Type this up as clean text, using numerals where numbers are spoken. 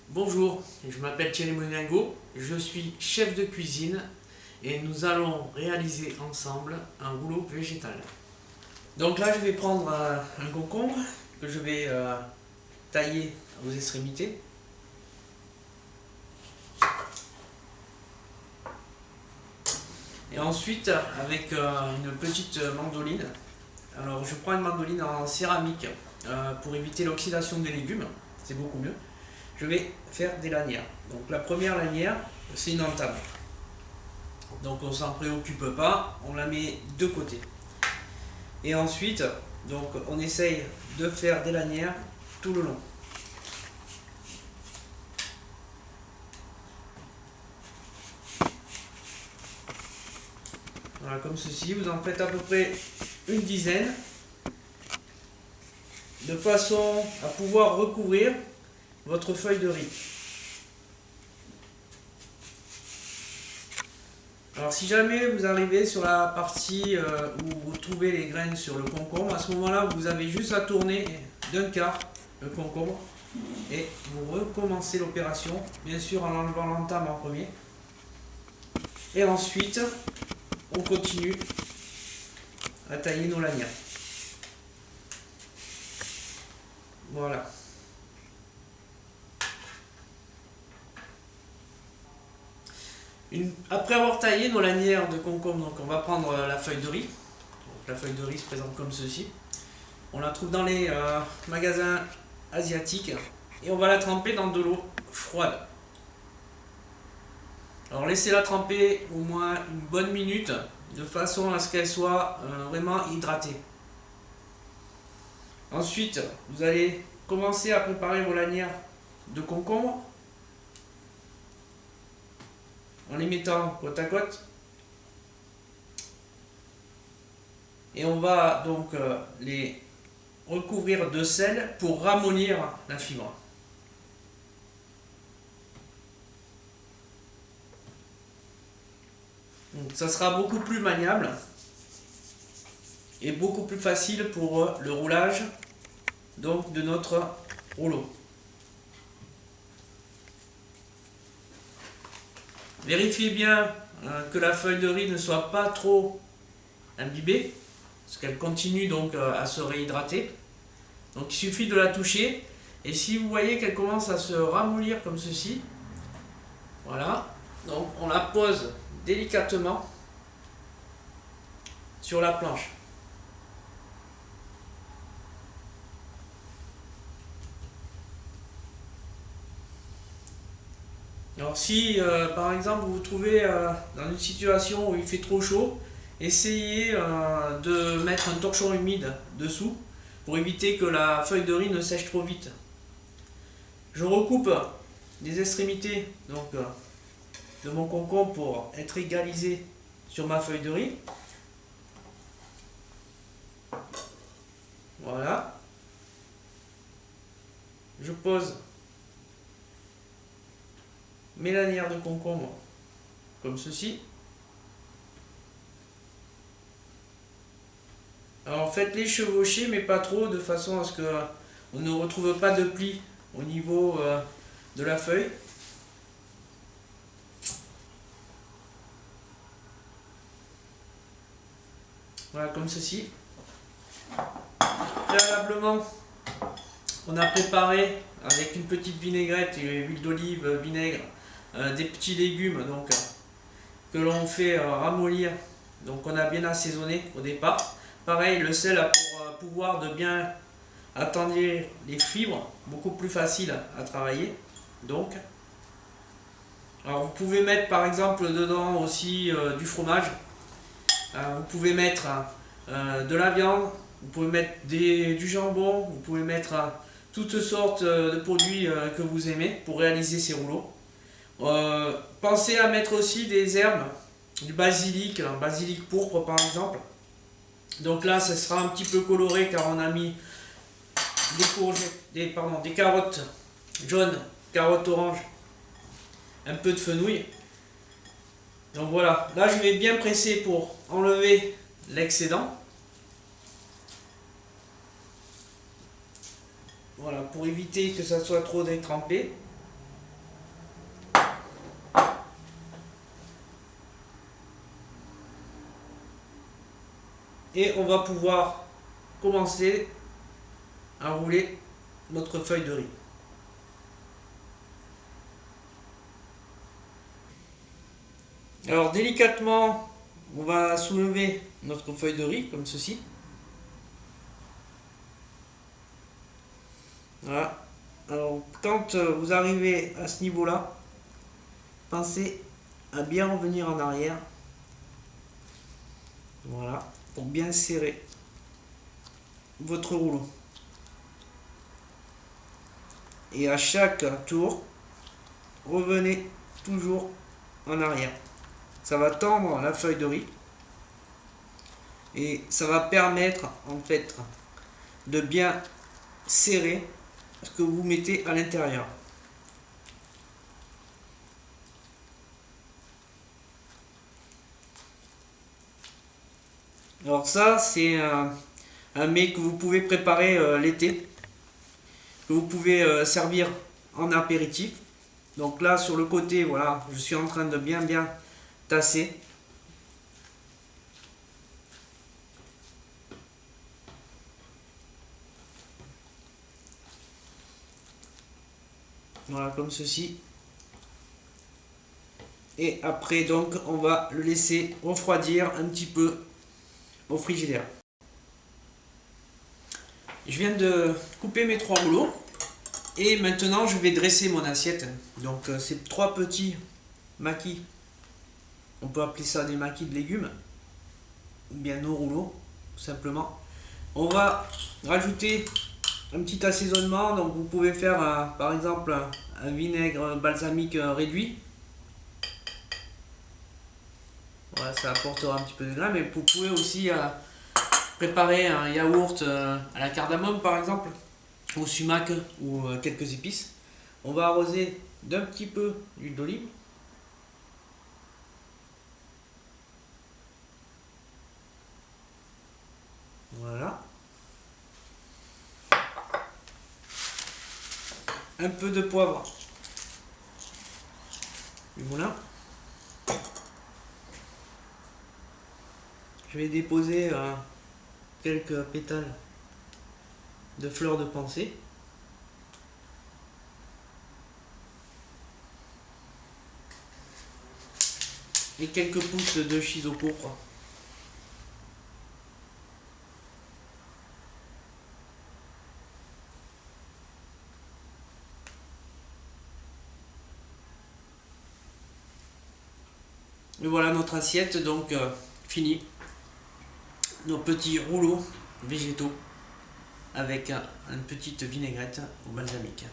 Bonjour, je m'appelle Thierry Moningo, je suis chef de cuisine et nous allons réaliser ensemble un rouleau végétal. Donc là je vais prendre un concombre que je vais tailler aux extrémités. Et ensuite avec une petite mandoline, alors je prends une mandoline en céramique pour éviter l'oxydation des légumes, c'est beaucoup mieux. Je vais faire des lanières. Donc la première lanière, c'est une entame. Donc on s'en préoccupe pas, on la met de côté. Et ensuite, donc on essaye de faire des lanières tout le long. Voilà, comme ceci, vous en faites à peu près une dizaine, de façon à pouvoir recouvrir votre feuille de riz. Alors si jamais vous arrivez sur la partie où vous trouvez les graines sur le concombre, à ce moment-là vous avez juste à tourner d'un quart le concombre et vous recommencez l'opération, bien sûr en enlevant l'entame en premier. Et ensuite on continue à tailler nos lanières. Voilà. Après avoir taillé nos lanières de concombre, donc on va prendre la feuille de riz. Donc, la feuille de riz se présente comme ceci. On la trouve dans les magasins asiatiques et on va la tremper dans de l'eau froide. Alors laissez-la tremper au moins une bonne minute de façon à ce qu'elle soit vraiment hydratée. Ensuite, vous allez commencer à préparer vos lanières de concombre en les mettant côte à côte. Et on va donc les recouvrir de sel pour ramollir la fibre. Donc ça sera beaucoup plus maniable et beaucoup plus facile pour le roulage donc de notre rouleau. Vérifiez bien que la feuille de riz ne soit pas trop imbibée, parce qu'elle continue donc à se réhydrater. Donc il suffit de la toucher, et si vous voyez qu'elle commence à se ramollir comme ceci, voilà, donc on la pose délicatement sur la planche. Alors si par exemple vous vous trouvez dans une situation où il fait trop chaud, essayez de mettre un torchon humide dessous pour éviter que la feuille de riz ne sèche trop vite. Je recoupe les extrémités donc, de mon concombre pour être égalisé sur ma feuille de riz. Voilà. Je pose mes lanières de concombre comme ceci. Alors faites-les chevaucher mais pas trop, de façon à ce qu'on ne retrouve pas de plis au niveau de la feuille. Voilà, comme ceci. Préalablement, on a préparé avec une petite vinaigrette et huile d'olive, vinaigre, des petits légumes donc, que l'on fait ramollir. Donc on a bien assaisonné au départ. Pareil, le sel a pour pouvoir de bien attendrir les fibres, beaucoup plus facile à travailler. Donc, alors vous pouvez mettre par exemple dedans aussi du fromage. Vous pouvez mettre de la viande, vous pouvez mettre du jambon, vous pouvez mettre toutes sortes de produits que vous aimez pour réaliser ces rouleaux. Pensez à mettre aussi des herbes, du basilic, un basilic pourpre par exemple. Donc là, ce sera un petit peu coloré car on a mis des courgettes, des carottes jaunes, carottes oranges, un peu de fenouil. Donc voilà, là je vais bien presser pour enlever l'excédent. Voilà, pour éviter que ça soit trop détrempé. Et on va pouvoir commencer à rouler notre feuille de riz. Alors délicatement, on va soulever notre feuille de riz comme ceci. Voilà. Alors quand vous arrivez à ce niveau-là, pensez à bien revenir en arrière. Voilà, pour bien serrer votre rouleau. Et à chaque tour, revenez toujours en arrière. Ça va tendre la feuille de riz et ça va permettre en fait de bien serrer ce que vous mettez à l'intérieur. Alors ça c'est un mets que vous pouvez préparer l'été, que vous pouvez servir en apéritif. Donc là sur le côté, voilà, je suis en train de bien tasser. Voilà, comme ceci. Et après donc on va le laisser refroidir un petit peu au frigidaire. Je viens de couper mes 3 rouleaux et maintenant je vais dresser mon assiette. Donc ces 3 petits maquis, on peut appeler ça des maquis de légumes, ou bien nos rouleaux tout simplement. On va rajouter un petit assaisonnement, donc vous pouvez faire par exemple un vinaigre balsamique réduit. Voilà, ça apportera un petit peu de grain, mais vous pouvez aussi préparer un yaourt à la cardamome par exemple, au sumac ou quelques épices. On va arroser d'un petit peu d'huile d'olive. Voilà. Un peu de poivre du moulin. Je vais déposer quelques pétales de fleurs de pensée. Et quelques pousses de chisopourpre. Et voilà notre assiette donc finie. Nos petits rouleaux végétaux avec une petite vinaigrette au balsamique.